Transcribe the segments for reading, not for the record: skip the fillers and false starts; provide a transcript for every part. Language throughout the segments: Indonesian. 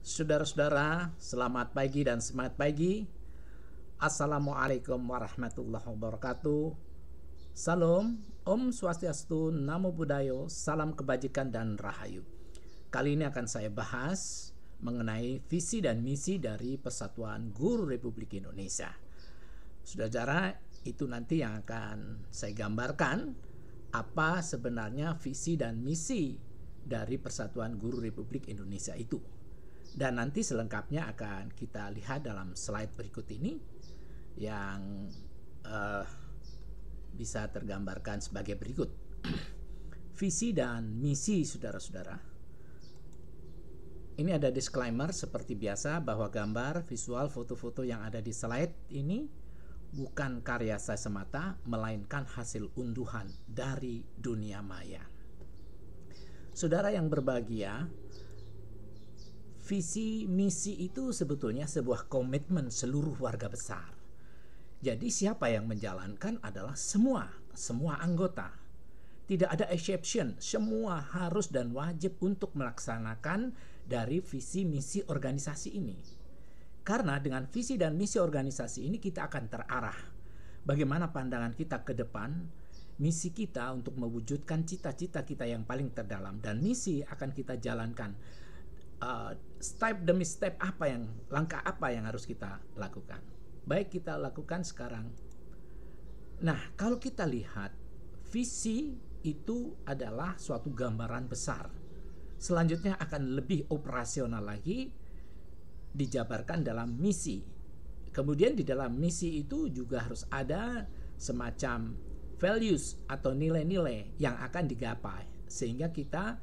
Saudara-saudara, selamat pagi dan semangat pagi. Assalamualaikum warahmatullahi wabarakatuh. Salam, Om Swastiastu, Namo Buddhaya, salam kebajikan dan rahayu. Kali ini akan saya bahas mengenai visi dan misi dari Persatuan Guru Republik Indonesia. Saudara, itu nanti yang akan saya gambarkan apa sebenarnya visi dan misi dari Persatuan Guru Republik Indonesia itu. Dan nanti selengkapnya akan kita lihat dalam slide berikut ini yang bisa tergambarkan sebagai berikut. Visi dan misi saudara-saudara. Ini ada disclaimer seperti biasa bahwa gambar, visual, foto-foto yang ada di slide ini bukan karya saya semata, melainkan hasil unduhan dari dunia maya. Saudara yang berbahagia, visi misi itu sebetulnya sebuah komitmen seluruh warga besar. Jadi siapa yang menjalankan adalah semua anggota. Tidak ada exception, semua harus dan wajib untuk melaksanakan dari visi misi organisasi ini. Karena dengan visi dan misi organisasi ini kita akan terarah. Bagaimana pandangan kita ke depan, misi kita untuk mewujudkan cita-cita kita yang paling terdalam, dan misi akan kita jalankan step demi step, langkah apa yang harus kita lakukan. Baik, kita lakukan sekarang. Nah, kalau kita lihat, visi itu adalah suatu gambaran besar. Selanjutnya akan lebih operasional lagi dijabarkan dalam misi. Kemudian di dalam misi itu juga harus ada semacam values atau nilai-nilai yang akan digapai sehingga kita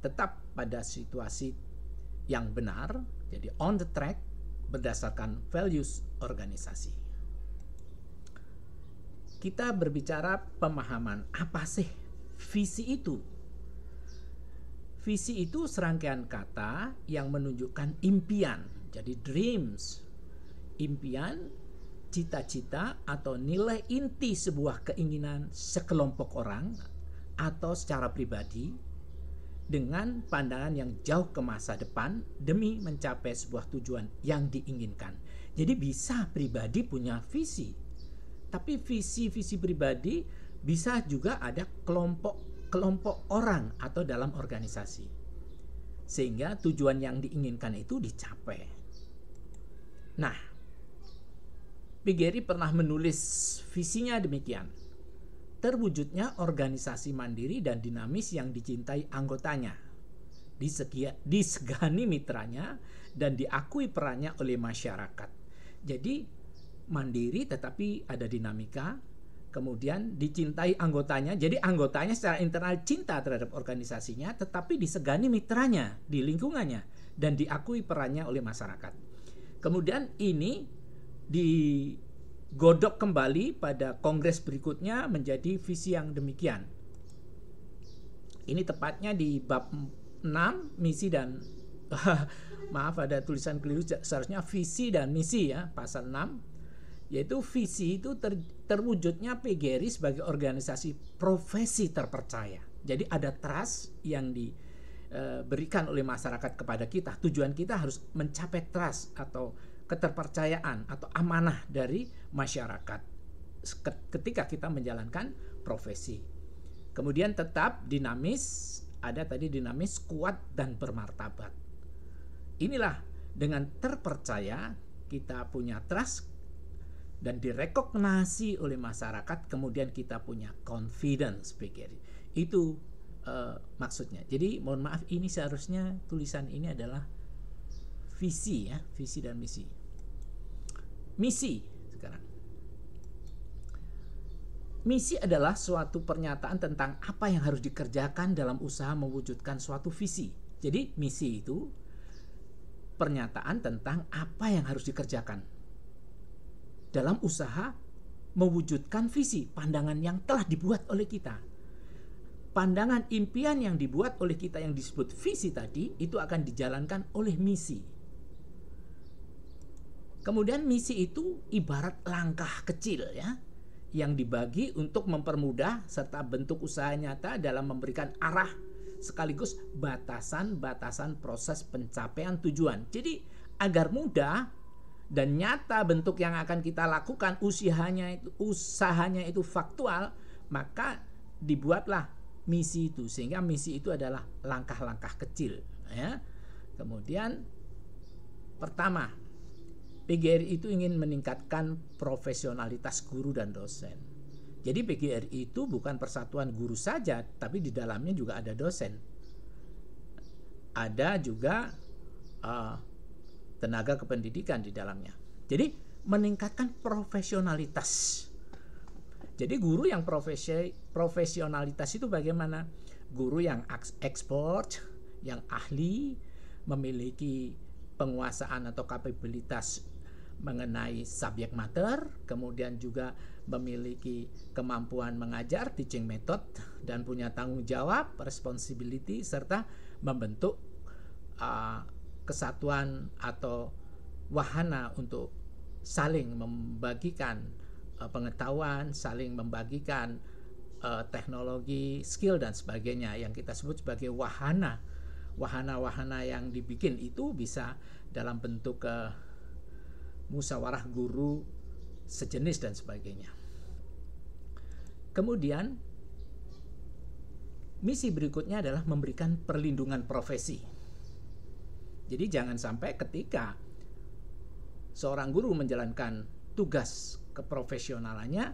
tetap pada situasi yang benar, jadi on the track berdasarkan values organisasi. Kita berbicara pemahaman apa sih visi itu? Visi itu serangkaian kata yang menunjukkan impian, jadi dreams, impian, cita-cita atau nilai inti sebuah keinginan sekelompok orang atau secara pribadi dengan pandangan yang jauh ke masa depan demi mencapai sebuah tujuan yang diinginkan. Jadi bisa pribadi punya visi, tapi visi-visi pribadi bisa juga ada kelompok orang atau dalam organisasi, sehingga tujuan yang diinginkan itu dicapai. Nah, Pigeri pernah menulis visinya demikian: terwujudnya organisasi mandiri dan dinamis yang dicintai anggotanya, disegani mitranya, dan diakui perannya oleh masyarakat. Jadi mandiri tetapi ada dinamika, kemudian dicintai anggotanya, jadi anggotanya secara internal cinta terhadap organisasinya, tetapi disegani mitranya di lingkungannya dan diakui perannya oleh masyarakat. Kemudian ini digodok kembali pada kongres berikutnya menjadi visi yang demikian. Ini tepatnya di bab 6 misi dan maaf ada tulisan keliru, seharusnya visi dan misi ya, pasal 6, yaitu visi itu terwujudnya PGRI sebagai organisasi profesi terpercaya. Jadi ada trust yang diberikan oleh masyarakat kepada kita. Tujuan kita harus mencapai trust atau keterpercayaan atau amanah dari masyarakat ketika kita menjalankan profesi. Kemudian tetap dinamis, ada tadi dinamis, kuat dan bermartabat. Inilah dengan terpercaya kita punya trust dan direkognisi oleh masyarakat, kemudian kita punya confidence. Itu maksudnya. Jadi mohon maaf, ini seharusnya tulisan ini adalah visi ya, visi dan misi. Misi sekarang. Misi adalah suatu pernyataan tentang apa yang harus dikerjakan dalam usaha mewujudkan suatu visi. Jadi misi itu pernyataan tentang apa yang harus dikerjakan dalam usaha mewujudkan visi, pandangan yang telah dibuat oleh kita. Pandangan impian yang dibuat oleh kita yang disebut visi tadi itu akan dijalankan oleh misi. Kemudian misi itu ibarat langkah kecil ya, yang dibagi untuk mempermudah serta bentuk usaha nyata dalam memberikan arah sekaligus batasan-batasan proses pencapaian tujuan. Jadi agar mudah dan nyata bentuk yang akan kita lakukan, usahanya itu faktual, maka dibuatlah misi itu, sehingga misi itu adalah langkah-langkah kecil, ya. Kemudian pertama, PGRI itu ingin meningkatkan profesionalitas guru dan dosen. Jadi PGRI itu bukan persatuan guru saja, tapi di dalamnya juga ada dosen. Ada juga tenaga kependidikan di dalamnya. Jadi meningkatkan profesionalitas. Jadi guru yang profesionalitas itu bagaimana? Guru yang expert, yang ahli, memiliki penguasaan atau kapabilitas mengenai subjek mater, kemudian juga memiliki kemampuan mengajar, teaching method, dan punya tanggung jawab, responsibility, serta membentuk kesatuan atau wahana untuk saling membagikan pengetahuan, saling membagikan teknologi, skill dan sebagainya yang kita sebut sebagai wahana. Wahana-wahana yang dibikin itu bisa dalam bentuk musyawarah guru sejenis dan sebagainya. Kemudian misi berikutnya adalah memberikan perlindungan profesi. Jadi jangan sampai ketika seorang guru menjalankan tugas keprofesionalannya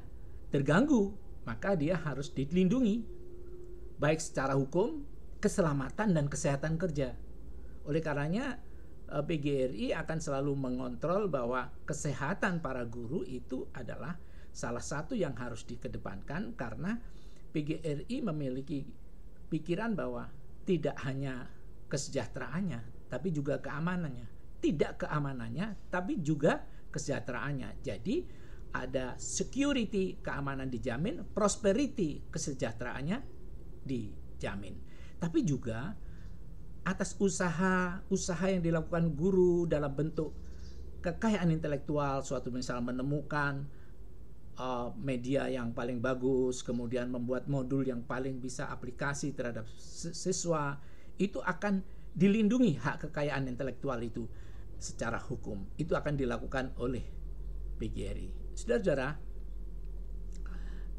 terganggu, maka dia harus dilindungi baik secara hukum, keselamatan dan kesehatan kerja. Oleh karenanya PGRI akan selalu mengontrol bahwa kesehatan para guru itu adalah salah satu yang harus dikedepankan, karena PGRI memiliki pikiran bahwa tidak hanya kesejahteraannya tapi juga keamanannya, tidak keamanannya tapi juga kesejahteraannya. Jadi ada security, keamanan dijamin, prosperity, kesejahteraannya dijamin. Tapi juga atas usaha yang dilakukan guru dalam bentuk kekayaan intelektual, suatu misal menemukan media yang paling bagus, kemudian membuat modul yang paling bisa aplikasi terhadap siswa, itu akan dilindungi hak kekayaan intelektual itu secara hukum. Itu akan dilakukan oleh PGRI. Saudara-saudara,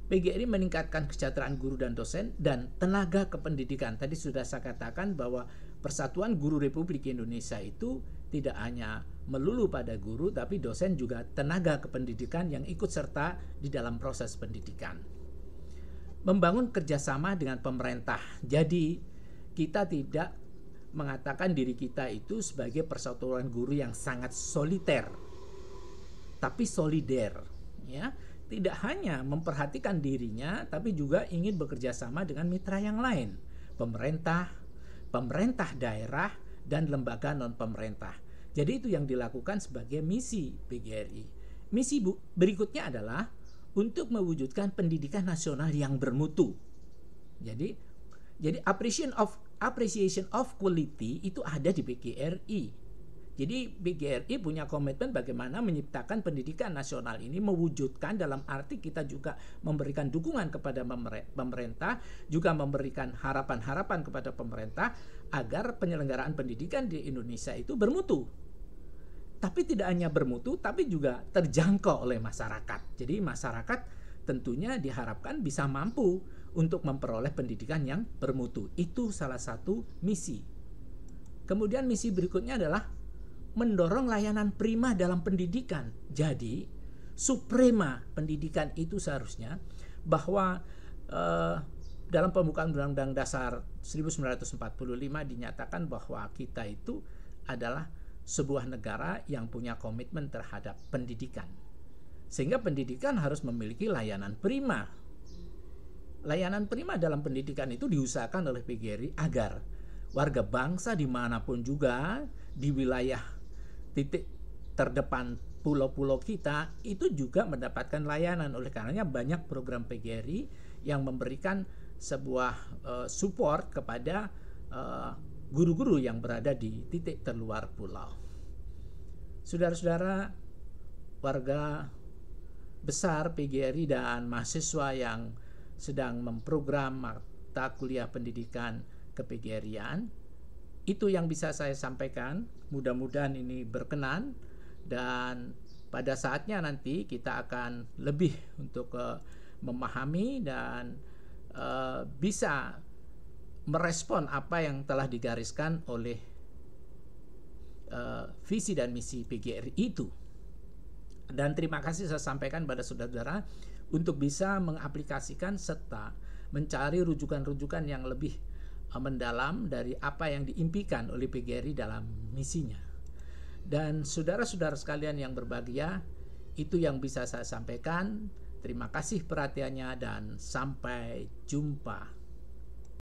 PGRI meningkatkan kesejahteraan guru dan dosen dan tenaga kependidikan. Tadi sudah saya katakan bahwa Persatuan Guru Republik Indonesia itu tidak hanya melulu pada guru, tapi dosen juga tenaga kependidikan yang ikut serta di dalam proses pendidikan. Membangun kerjasama dengan pemerintah. Jadi kita tidak mengatakan diri kita itu sebagai persatuan guru yang sangat soliter, tapi solider, ya. Tidak hanya memperhatikan dirinya, tapi juga ingin bekerja sama dengan mitra yang lain, pemerintah daerah, dan lembaga non-pemerintah. Jadi itu yang dilakukan sebagai misi PGRI. Misi berikutnya adalah untuk mewujudkan pendidikan nasional yang bermutu. Jadi appreciation of quality itu ada di PGRI. Jadi PGRI punya komitmen bagaimana menciptakan pendidikan nasional ini, mewujudkan dalam arti kita juga memberikan dukungan kepada pemerintah, juga memberikan harapan-harapan kepada pemerintah agar penyelenggaraan pendidikan di Indonesia itu bermutu. Tapi tidak hanya bermutu, tapi juga terjangkau oleh masyarakat. Jadi masyarakat tentunya diharapkan bisa mampu untuk memperoleh pendidikan yang bermutu. Itu salah satu misi. Kemudian misi berikutnya adalah mendorong layanan prima dalam pendidikan. Jadi suprema pendidikan itu seharusnya bahwa dalam pembukaan Undang-Undang Dasar 1945 dinyatakan bahwa kita itu adalah sebuah negara yang punya komitmen terhadap pendidikan. Sehingga pendidikan harus memiliki layanan prima. Layanan prima dalam pendidikan itu diusahakan oleh PGRI agar warga bangsa dimanapun juga di wilayah titik terdepan pulau-pulau kita itu juga mendapatkan layanan. Oleh karenanya banyak program PGRI yang memberikan sebuah support kepada guru-guru yang berada di titik terluar pulau. Saudara-saudara, warga besar PGRI dan mahasiswa yang sedang memprogram mata kuliah pendidikan ke PGRI-an. Itu yang bisa saya sampaikan. Mudah-mudahan ini berkenan, dan pada saatnya nanti kita akan lebih untuk memahami dan bisa merespon apa yang telah digariskan oleh visi dan misi PGRI itu. Dan terima kasih saya sampaikan pada saudara-saudara untuk bisa mengaplikasikan serta mencari rujukan-rujukan yang lebih mendalam dari apa yang diimpikan oleh PGRI dalam misinya. Dan saudara-saudara sekalian yang berbahagia, itu yang bisa saya sampaikan. Terima kasih perhatiannya dan sampai jumpa.